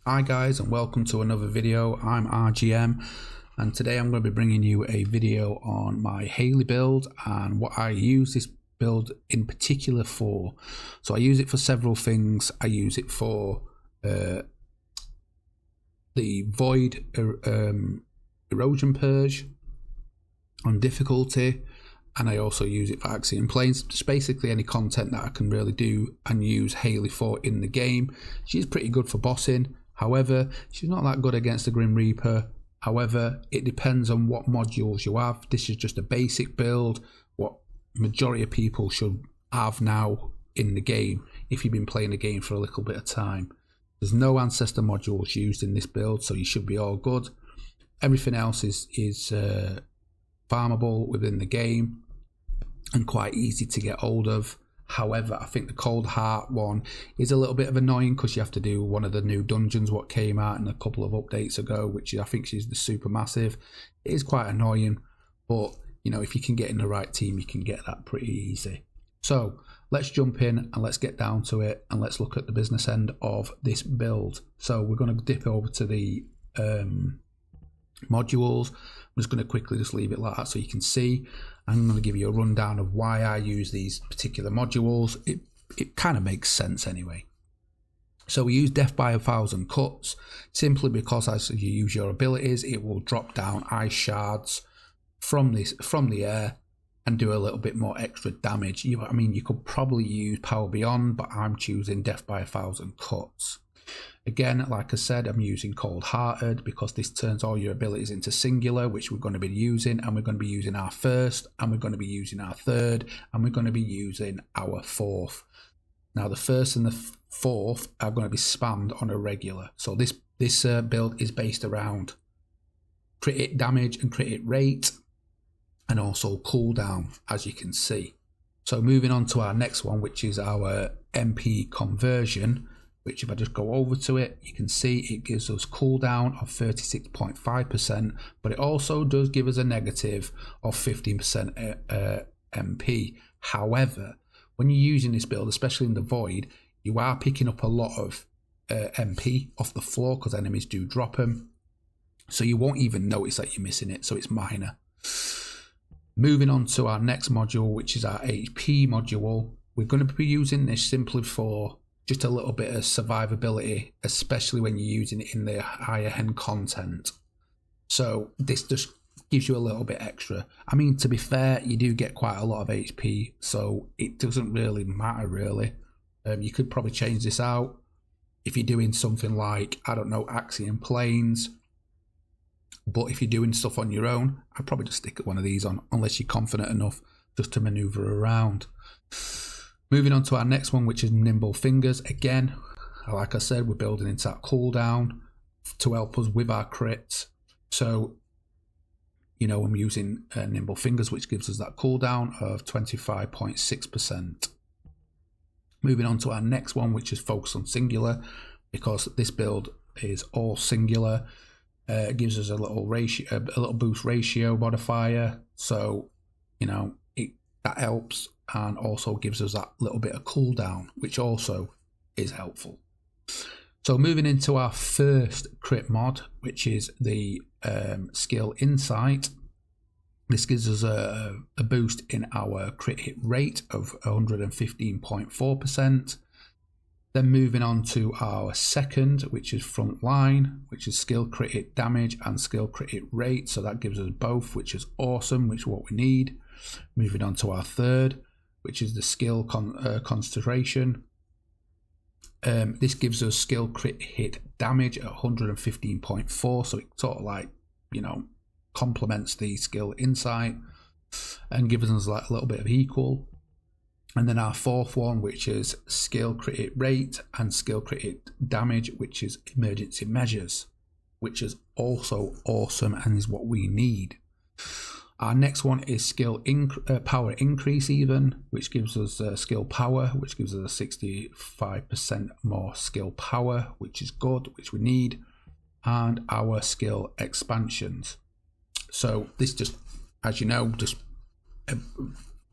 Hi guys, and welcome to another video. I'm RGM, and today I'm going to be bringing you a video on my Hailey build and what I use this build in particular for. So I use it for several things. I use it for the void erosion purge on difficulty, and I also use it for Axiom Planes. Just basically any content that I can really do and use Hailey for in the game. She's pretty good for bossing. However, she's not that good against the Grim Reaper. However, it depends on what modules you have. This is just a basic build, what majority of people should have now in the game if you've been playing the game for a little bit of time. There's no ancestor modules used in this build, so you should be all good. Everything else is farmable within the game and quite easy to get hold of. However, I think the Cold Heart one is a little bit of annoying because you have to do one of the new dungeons what came out in a couple of updates ago, which I think is the super massive. It is quite annoying, but you know, if you can get in the right team, you can get that pretty easy. So let's jump in and let's get down to it, and let's look at the business end of this build. So we're going to dip over to the modules. I'm just going to quickly just leave it like that so you can see. I'm going to give you a rundown of why I use these particular modules. It kind of makes sense anyway. So we use Death by 1,000 Cuts simply because as you use your abilities, it will drop down ice shards from the air and do a little bit more extra damage. You could probably use Power Beyond, but I'm choosing Death by 1,000 Cuts. Again, like I said, I'm using Cold Hearted because this turns all your abilities into singular, which we're going to be using, and we're going to be using our first, and we're going to be using our third, and we're going to be using our fourth. Now the first and the fourth are going to be spammed on a regular. So this build is based around crit hit damage and crit hit rate, and also cooldown, as you can see. So moving on to our next one, which is our MP conversion, which if I just go over to it, you can see it gives us cooldown of 36.5%, but it also does give us a negative of 15% MP. However, when you're using this build, especially in the void, you are picking up a lot of MP off the floor because enemies do drop them. So you won't even notice that you're missing it, so it's minor. Moving on to our next module, which is our HP module. We're going to be using this simply for just a little bit of survivability, especially when you're using it in the higher end content. So this just gives you a little bit extra. I mean, to be fair, you do get quite a lot of HP, so it doesn't really matter really. You could probably change this out if you're doing something like, I don't know, Axiom Planes. But if you're doing stuff on your own, I'd probably just stick one of these on, unless you're confident enough just to maneuver around. Moving on to our next one, which is Nimble Fingers. Again, like I said, we're building into that cooldown to help us with our crits. So, you know, I'm using Nimble Fingers, which gives us that cooldown of 25.6%. Moving on to our next one, which is Focus on Singular, because this build is all singular. It gives us a little boost ratio modifier. So, you know, that helps. And also gives us that little bit of cooldown, which also is helpful. So moving into our first crit mod, which is the skill Insight. This gives us a boost in our crit hit rate of 115.4%. Then moving on to our second, which is Frontline, which is skill crit hit damage and skill crit hit rate. So that gives us both, which is awesome, which is what we need. Moving on to our third, which is the skill concentration. This gives us skill crit hit damage at 115.4, so it sort of like, you know, complements the skill Insight and gives us like a little bit of equal. And then our fourth one, which is skill crit hit rate and skill crit hit damage, which is emergency measures, which is also awesome and is what we need. Our next one is skill power increase even, which gives us skill power, which gives us a 65% more skill power, which is good, which we need. And our skill expansions. So this just, as you know, just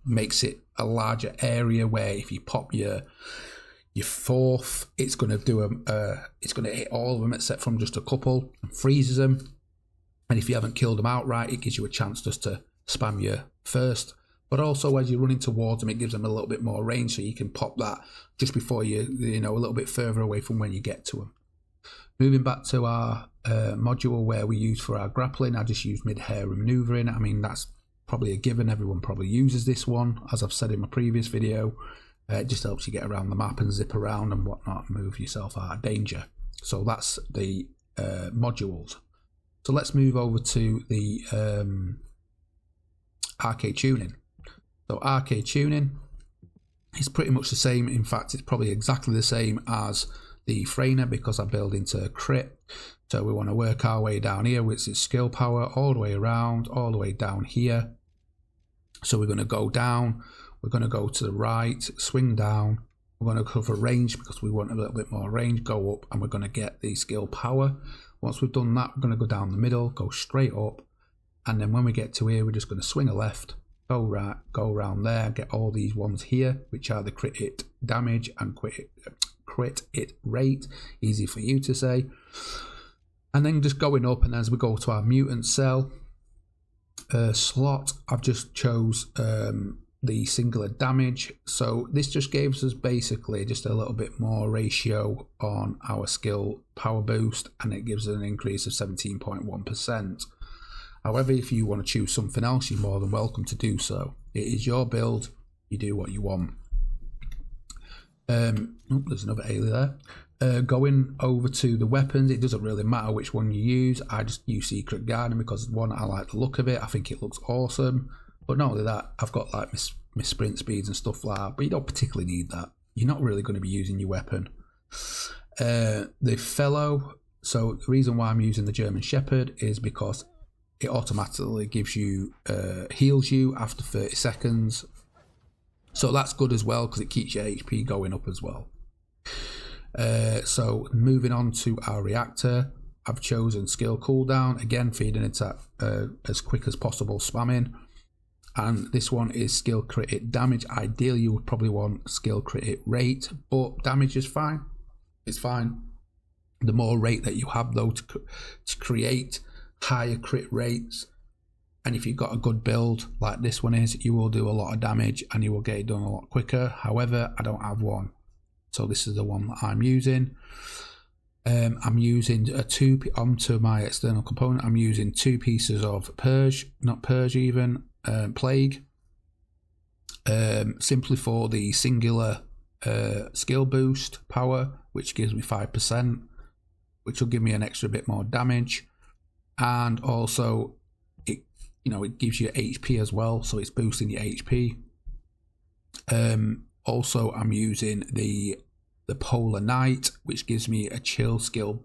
makes it a larger area where if you pop your Your fourth, it's going to do it's going to hit all of them except from just a couple and freezes them. And if you haven't killed them outright, it gives you a chance just to spam your first. But also as you're running towards them, it gives them a little bit more range, so you can pop that just before you know, a little bit further away from when you get to them. Moving back to our module where we use for our grappling, I just use mid-air maneuvering. I mean, that's probably a given. Everyone probably uses this one, as I've said in my previous video. It just helps you get around the map and zip around and whatnot, and move yourself out of danger. So that's the modules. So let's move over to the arcade tuning. So arcade tuning is pretty much the same. In fact, it's probably exactly the same as the Frainer, because I build into crit. So we want to work our way down here, which is skill power, all the way around, all the way down here. So we're going to go down, we're going to go to the right, swing down, we're going to cover range because we want a little bit more range, go up, and we're going to get the skill power. Once we've done that, we're going to go down the middle, go straight up, and then when we get to here, we're just going to swing a left, go right, go around there, get all these ones here, which are the crit hit damage and crit hit rate, easy for you to say. And then just going up, and as we go to our mutant cell slot, I've just chose the singular damage. So this just gives us basically just a little bit more ratio on our skill power boost, and it gives us an increase of 17.1%. However, if you want to choose something else, you're more than welcome to do so. It is your build, you do what you want. There's another Hailey there. Going over to the weapons, it doesn't really matter which one you use. I just use Secret Garden because, one, I like the look of it. I think it looks awesome. But not only that, I've got like my sprint speeds and stuff like that, but you don't particularly need that. You're not really going to be using your weapon. The fellow, so the reason why I'm using the German Shepherd is because it automatically gives you, heals you after 30 seconds. So that's good as well because it keeps your HP going up as well. So moving on to our reactor, I've chosen skill cooldown, again feeding it at as quick as possible spamming. And this one is skill crit hit damage. Ideally you would probably want skill crit hit rate, but damage is fine. It's fine. The more rate that you have though to create higher crit rates, and if you've got a good build like this one is, you will do a lot of damage and you will get it done a lot quicker. However, I don't have one, so this is the one that I'm using. I'm using onto my external component, I'm using 2 pieces of Plague, simply for the singular skill boost power, which gives me 5%, which will give me an extra bit more damage, and also it gives you HP as well, so it's boosting your HP. Also, I'm using the Polar Knight, which gives me a chill skill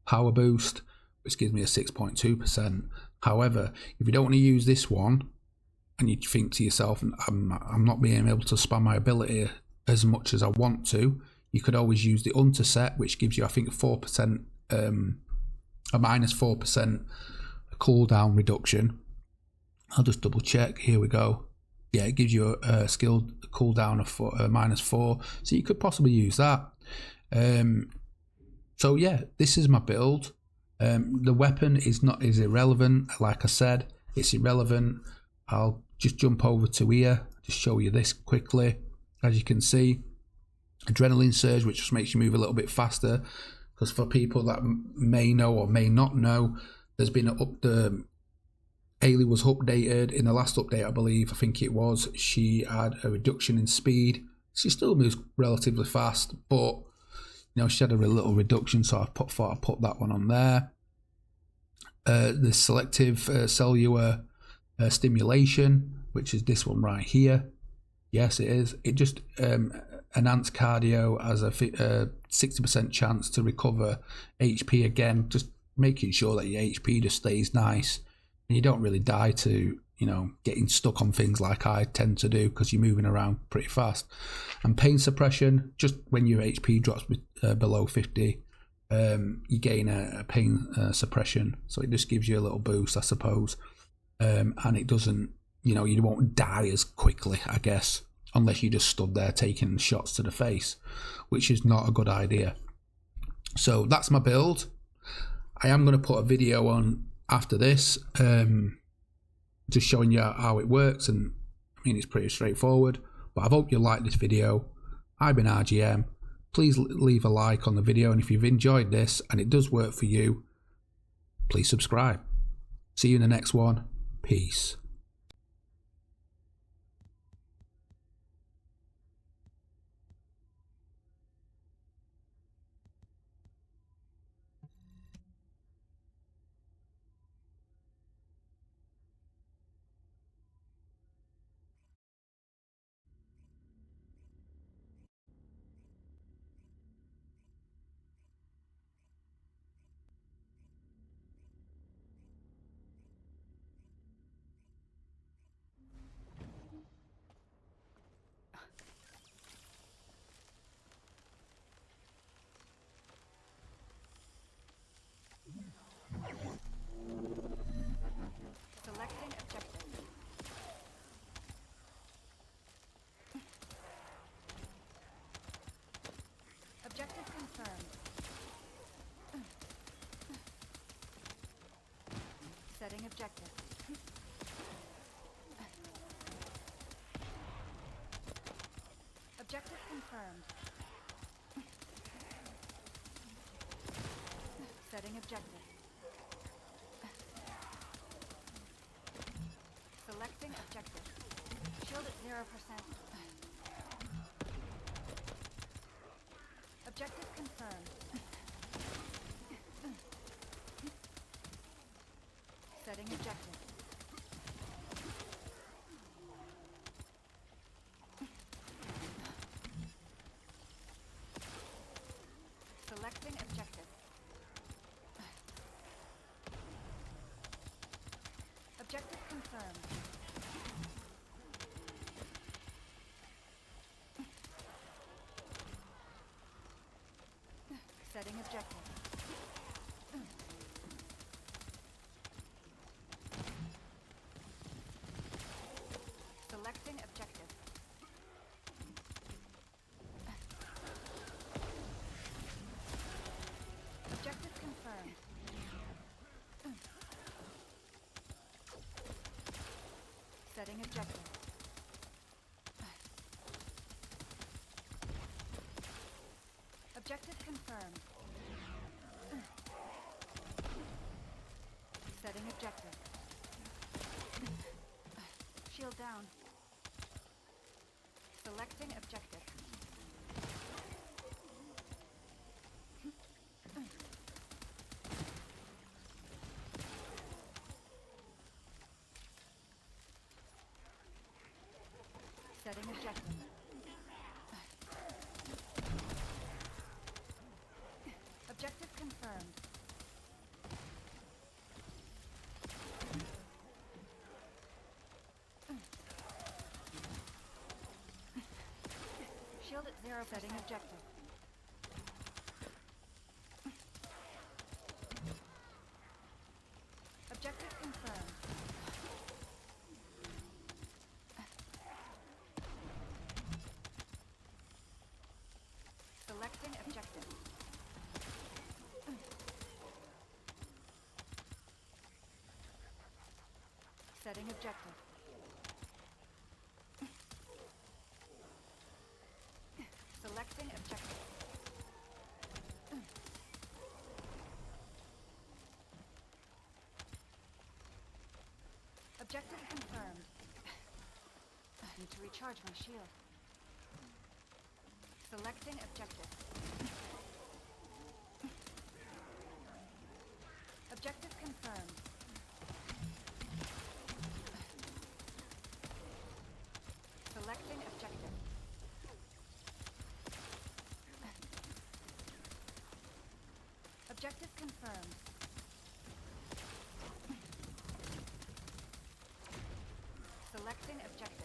power boost, which gives me a 6.2%. However, if you don't want to use this one, and you think to yourself, I'm not being able to spam my ability as much as I want to, you could always use the Unterset, which gives you, I think, 4%, a minus 4% cooldown reduction. I'll just double check. Here we go. Yeah, it gives you a skill cooldown of -4, so you could possibly use that. So yeah, this is my build. The weapon is irrelevant. Like I said, it's irrelevant. I'll just jump over to here, just show you this quickly. As you can see, adrenaline surge, which just makes you move a little bit faster. Because for people that may know or may not know, there's been Hailey was updated in the last update, I believe. I think it was. She had a reduction in speed. She still moves relatively fast, but she had a little reduction, so I thought I'd put that one on there. The selective cellular stimulation, which is this one right here. Yes, it is. It just enhanced cardio as a 60% chance to recover HP again, just making sure that your HP just stays nice and you don't really die to getting stuck on things like I tend to do, because you're moving around pretty fast. And pain suppression, just when your HP drops below 50, you gain a pain suppression, so it just gives you a little boost, I suppose. And it doesn't, you won't die as quickly, I guess. unless you just stood there taking shots to the face, which is not a good idea. So that's my build. I am going to put a video on after this, just showing you how it works, and I mean it's pretty straightforward, but I hope you like this video. I've been RGM. Please leave a like on the video, and if you've enjoyed this and it does work for you, please subscribe. See you in the next one. Peace. Selecting objective. Objective confirmed. Setting objective. Objective confirmed. Setting objective. Selecting objective. Shield at 0%. Objective confirmed. Setting objective. Selecting objective. Objective confirmed. Setting objective. Selecting objective. Objective confirmed. Setting objective. Objective confirmed. Setting objective. Shield down. Selecting objective. Setting objective. Objective confirmed. Shield at 0%. Setting objective. Objective confirmed. Selecting objective. Setting objective. Selecting objective. Objective confirmed. I need to recharge my shield. Selecting objective. Objective confirmed. Selecting objective. Objective confirmed. Selecting objective.